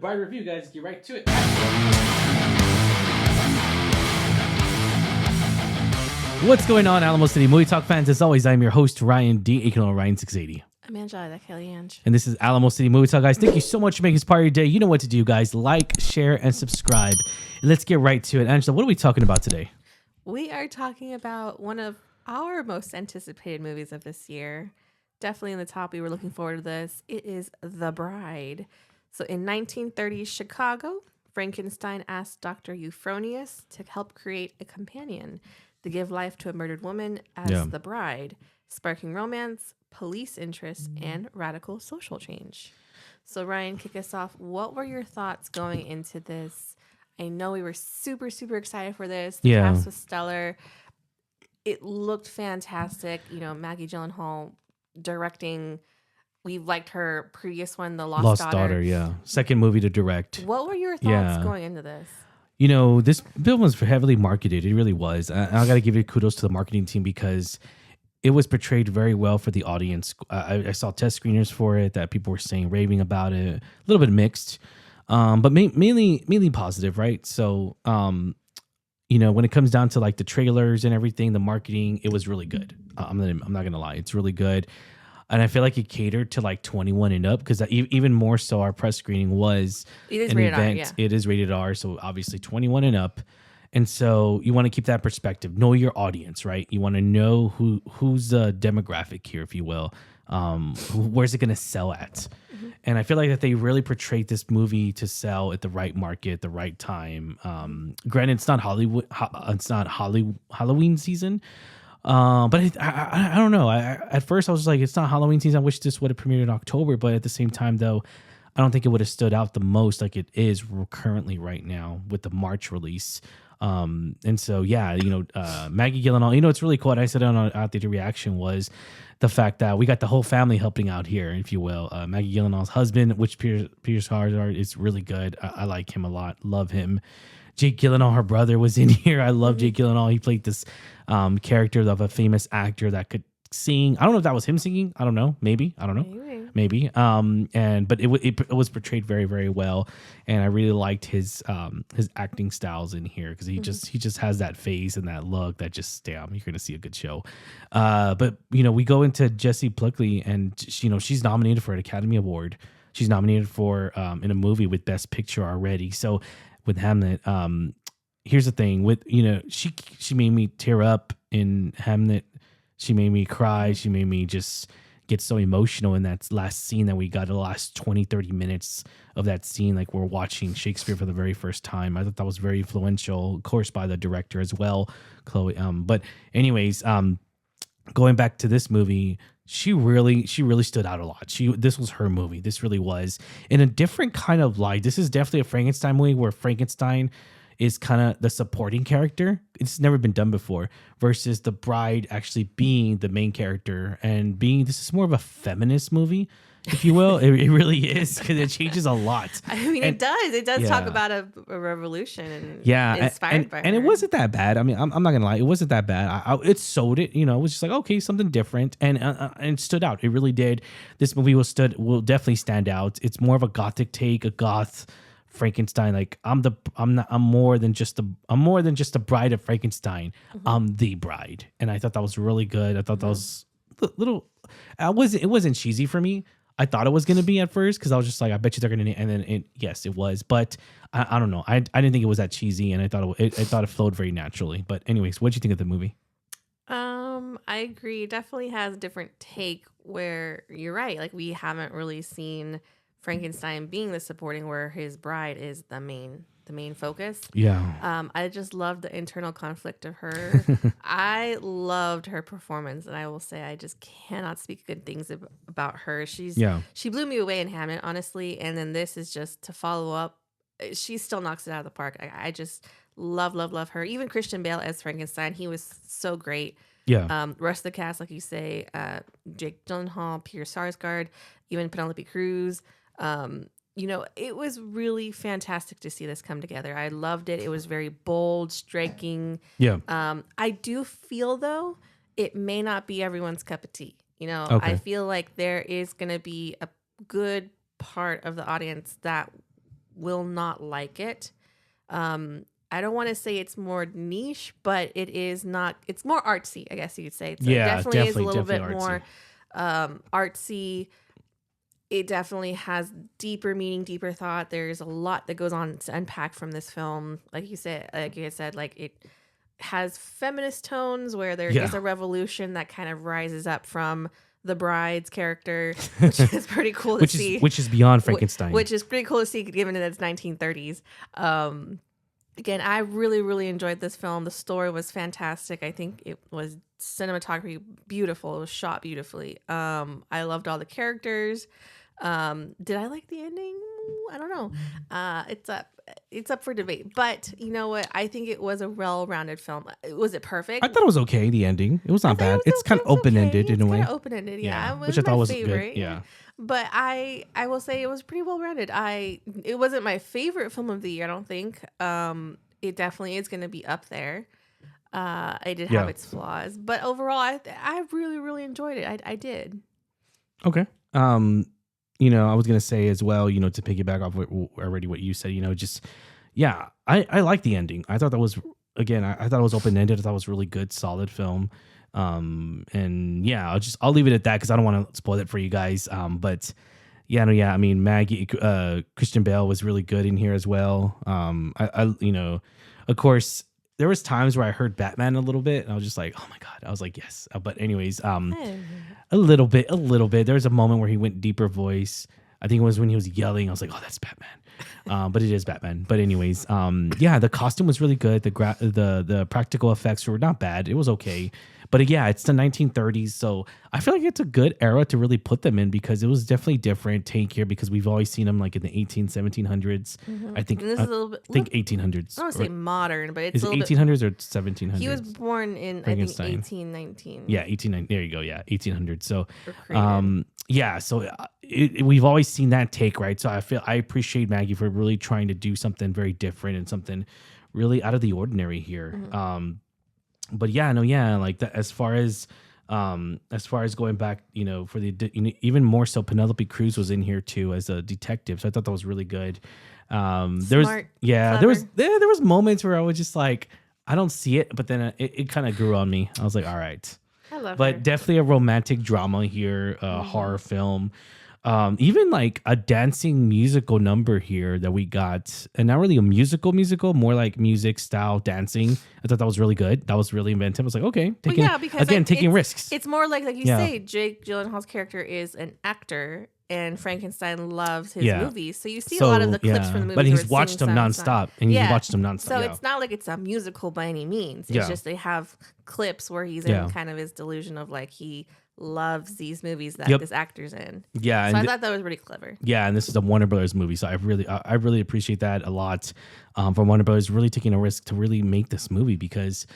Bride review, guys. Get right to it. What's going on, Alamo City Movie Talk fans? As always, I'm your host, Ryan D. You can know Ryan 680. I'm Angela, Kelly Ange. And this is Alamo City Movie Talk, guys. Thank you so much for making this part of your day. You know what to do, guys. Like, share, and subscribe. And let's get right to it. Angela, what are we talking about today? We are talking about one of our most anticipated movies of this year. Definitely in the top. We were looking forward to this. It is The Bride. So in 1930s Chicago, Frankenstein asked Dr. Euphronius to help create a companion to give life to a murdered woman as the bride, sparking romance, police interest, and radical social change. So Ryan, kick us off. What were your thoughts going into this? I know we were super, super excited for this. The cast was stellar. It looked fantastic. You know, Maggie Gyllenhaal directing. We liked her previous one, The Lost Daughter. Yeah. Second movie to direct. What were your thoughts going into this? You know, this film was heavily marketed. It really was. I got to give you kudos to the marketing team because it was portrayed very well for the audience. I saw test screeners for it that people were saying, raving about it. A little bit mixed, but mainly positive, right? So, you know, when it comes down to like the trailers and everything, the marketing, it was really good. I'm not gonna lie, it's really good. And I feel like it catered to like 21 and up because even more so, our press screening was an event. R, It is rated R, so obviously 21 and up. And so you want to keep that perspective. Know your audience, right? You want to know who's the demographic here, if you will. Where's it going to sell at? Mm-hmm. And I feel like that they really portrayed this movie to sell at the right market, the right time. Granted, it's not Hollywood. It's not Halloween season. But I don't know. At first I was like, it's not Halloween season. I wish this would have premiered in October. But at the same time, though, I don't think it would have stood out the most like it is currently right now with the March release. And so, yeah, you know, Maggie Gyllenhaal, you know, it's really cool. And I said out the reaction was the fact that we got the whole family helping out here, if you will. Maggie Gyllenhaal's husband, which Pierce Skarsgård, is really good. I like him a lot. Love him. Jake Gyllenhaal, her brother, was in here. I love Jake Gyllenhaal. He played this character of a famous actor that could sing. I don't know if that was him singing. I don't know. Maybe. I don't know. Maybe. But it was portrayed very, very well, and I really liked his acting styles in here because he just has that face and that look that just damn, you're gonna see a good show. But you know, we go into Jessie Buckley, and you know, she's nominated for an Academy Award. She's nominated for in a movie with Best Picture already. So with Hamlet, here's the thing with, you know, she made me tear up in Hamlet. She made me cry. She made me just get so emotional in that last scene that we got, the last 20, 30 minutes of that scene. Like we're watching Shakespeare for the very first time. I thought that was very influential, of course, by the director as well, Chloe. But anyways, going back to this movie, she really stood out a lot. This was her movie. This really was in a different kind of light. This is definitely a Frankenstein movie where Frankenstein is kind of the supporting character. It's never been done before, versus the bride actually being the main character and this is more of a feminist movie, if you will. It really is, because it changes a lot. I mean, it does talk about a revolution and inspired by her. And it wasn't that bad. I mean, I'm not gonna lie, it wasn't that bad. It sold it, you know. It was just like, okay, something different, and it stood out. It really did. This movie will definitely stand out. It's more of a gothic take, a goth Frankenstein. Like I'm more than just the bride of Frankenstein. Mm-hmm. I'm the bride, and I thought that was really good. I thought that was little. It wasn't cheesy for me. I thought it was going to be at first because I was just like, I bet you they're going to, and then yes, it was. But I don't know. I didn't think it was that cheesy, and I thought it flowed very naturally. But anyways, what did you think of the movie? I agree. It definitely has a different take where you're right. Like we haven't really seen Frankenstein being the supporting, where his bride is the main focus. Yeah. I just loved the internal conflict of her. I loved her performance, and I will say I just cannot speak good things about her. She blew me away in Hamlet, honestly, and then this is just to follow up. She still knocks it out of the park. I just love her. Even Christian Bale as Frankenstein, he was so great. Yeah. Rest of the cast, like you say, Jake Gyllenhaal, Pierce Skarsgård, even Penelope Cruz. You know, it was really fantastic to see this come together. I loved it. It was very bold, striking. Yeah. I do feel, though, it may not be everyone's cup of tea. You know, Okay. I feel like there is going to be a good part of the audience that will not like it. I don't want to say it's more niche, but it is not. It's more artsy, I guess you could say. So it definitely is a little bit more artsy. It definitely has deeper meaning, deeper thought. There's a lot that goes on to unpack from this film. Like you said, like it has feminist tones where there is a revolution that kind of rises up from the bride's character, which is pretty cool to see. Which is beyond Frankenstein. Which is pretty cool to see given that it's 1930s. Again, I really, really enjoyed this film. The story was fantastic. I think it was cinematography beautiful. It was shot beautifully. I loved all the characters. Did I like the ending? I don't know. It's up for debate. But you know what? I think it was a well-rounded film. Was it perfect? I thought it was okay. The ending, it was not bad. It's kind of open-ended in a way. Open-ended, yeah. Which I thought was good. Yeah. But I will say it was pretty well rounded. It wasn't my favorite film of the year, I don't think. It definitely is going to be up there. It did have its flaws, but overall, I really, really enjoyed it. I did. Okay. I was gonna say as well, to piggyback off what you said, I like the ending. I thought that was I thought it was open ended. I thought it was a really good, solid film. I'll leave it at that because I don't want to spoil it for you guys. I mean, Maggie, Christian Bale was really good in here as well. Of course, there was times where I heard Batman a little bit and I was just like, oh my God, I was like, yes. But anyways, a little bit, there was a moment where he went deeper voice. I think it was when he was yelling. I was like, oh, that's Batman. But it is Batman. But anyways, the costume was really good. The practical effects were not bad. It was okay. But it's the 1930s, so I feel like it's a good era to really put them in because it was definitely different take here because we've always seen them like in the 1700s. Mm-hmm. I think this is a little bit, 1800s. I don't want to say modern, but it's is it 1800s or 1700s? He was born in I think 1819. Yeah, 1819. There you go. Yeah, 1800s. So, we've always seen that take, right? So I appreciate Maggie for really trying to do something very different and something really out of the ordinary here. Mm-hmm. Like that, as far as going back, for even more so, Penelope Cruz was in here too as a detective, so I thought that was really good. Smart, there was moments where I was just like, I don't see it, but then it kind of grew on me. I was like, all right, I love but her. definitely a romantic drama here, horror film. Even like a dancing musical number here that we got, and not really a musical, more like music style dancing. I thought that was really good. That was really inventive. I was like, okay, taking risks. It's more like you say, Jake Gyllenhaal's character is an actor, and Frankenstein loves his movies. So you see a lot of the clips from the movies. But he's watched them nonstop. So it's not like it's a musical by any means. It's just they have clips where he's in kind of his delusion of like he loves these movies that this actor's in. Yeah. So I thought that was pretty clever. Yeah, and this is a Warner Brothers movie, so I really appreciate that a lot. From Warner Brothers really taking a risk to really make this movie because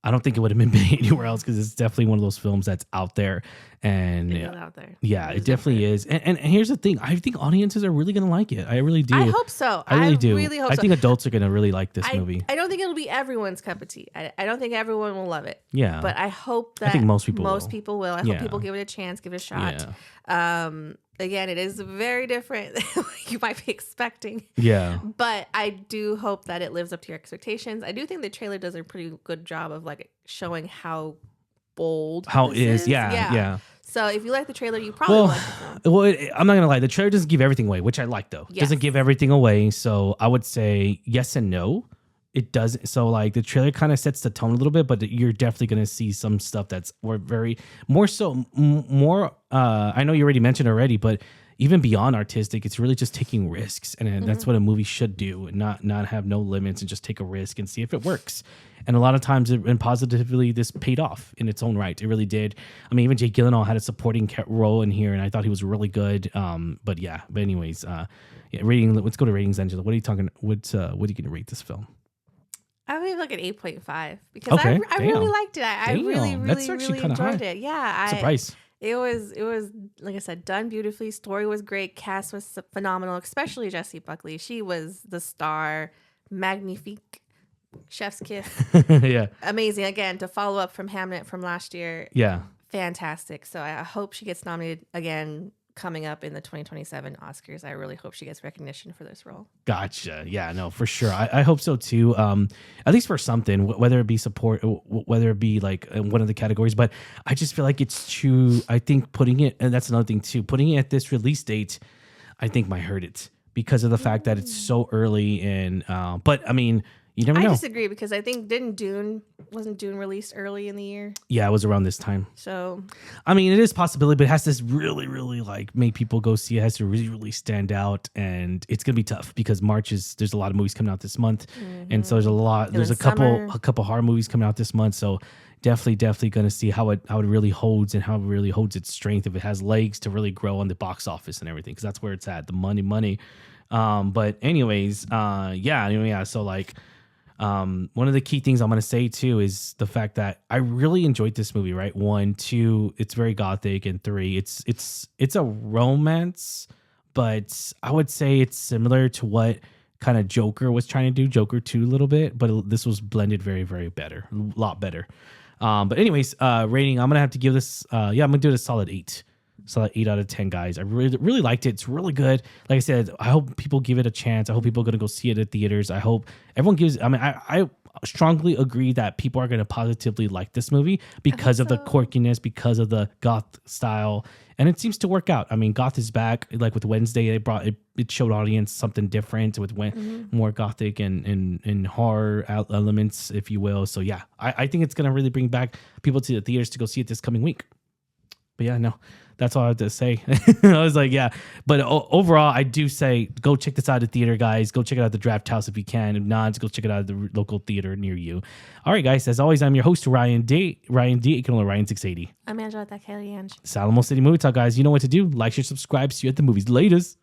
I don't think it would have been made anywhere else because it's definitely one of those films that's out there. And out there. Yeah, it definitely is. And here's the thing. I think audiences are really going to like it. I really do. I hope so. I really do. Hope I think adults are going to really like this movie. I don't think it'll be everyone's cup of tea. I don't think everyone will love it. Yeah. But I hope that I think most people will. I hope people give it a chance, give it a shot. Yeah. Again, it is very different than what you might be expecting. Yeah. But I do hope that it lives up to your expectations. I do think the trailer does a pretty good job of like showing how bold it is. Yeah. So if you like the trailer, you probably like the film. Well, I'm not going to lie. The trailer doesn't give everything away, which I like though. It doesn't give everything away. So I would say yes and no. It doesn't. So like the trailer kind of sets the tone a little bit, but you're definitely going to see some stuff that's more. I know you already mentioned already, but even beyond artistic, it's really just taking risks, and that's what a movie should do, and not have no limits and just take a risk and see if it works. And a lot of times, and positively, this paid off in its own right. It really did. I mean, even Jake Gyllenhaal had a supporting role in here, and I thought he was really good. But anyways, rating. Let's go to ratings, Angela. What are you talking? What are you going to rate this film? I would give like an 8.5 because I really liked it. I really enjoyed it. Yeah, surprise. It was like I said, done beautifully. Story was great. Cast was phenomenal, especially Jessie Buckley. She was the star. Magnifique. Chef's kiss. Yeah. Amazing. Again, to follow up from Hamnet from last year. Yeah. Fantastic. So I hope she gets nominated again. coming up in the 2027 Oscars. I really hope she gets recognition for this role. Gotcha. Yeah, no, for sure. I hope so too. At least for something, whether it be support, whether it be like in one of the categories. But I just feel like it's too. I think putting it, and that's another thing too. Putting it at this release date, I think might hurt it because of the fact that it's so early. And but I mean, you never know. I disagree because I think wasn't Dune released early in the year? Yeah, it was around this time. So I mean, it is a possibility, but it has to really, really like make people go see it. It has to really, really stand out, and it's gonna be tough because there's a lot of movies coming out this month, and so there's a couple horror movies coming out this month. So definitely gonna see how it really holds and how it really holds its strength, if it has legs to really grow on the box office and everything, because that's where it's at, the money. But anyways, yeah. So like. One of the key things I'm going to say too is the fact that I really enjoyed this movie, right? 1, 2, it's very gothic, and 3, it's a romance, but I would say it's similar to what kind of Joker was trying to do, Joker 2 a little bit, but this was blended very, very better, a lot better. But anyways, rating, I'm going to have to give this, I'm going to do it a solid 8. So 8 out of 10, guys. I really, really liked it. It's really good. Like I said, I hope people give it a chance. I hope people are going to go see it at theaters. I hope everyone gives. I mean, I strongly agree that people are going to positively like this movie because of the quirkiness, because of the goth style, and it seems to work out. I mean, goth is back. Like with Wednesday, they brought it. It showed audience something different with more gothic and horror elements, if you will. So yeah, I think it's going to really bring back people to the theaters to go see it this coming week. But yeah, no. That's all I have to say. I was like, yeah. But overall, I do say go check this out at the theater, guys. Go check it out at the Draft House if you can. If not, go check it out at the local theater near you. All right, guys. As always, I'm your host, Ryan D. You can only Ryan680. I'm Angela Kelly Ange. Alamo City Movie Talk, guys. You know what to do. Like, share, subscribe. See you at the movies. Laters.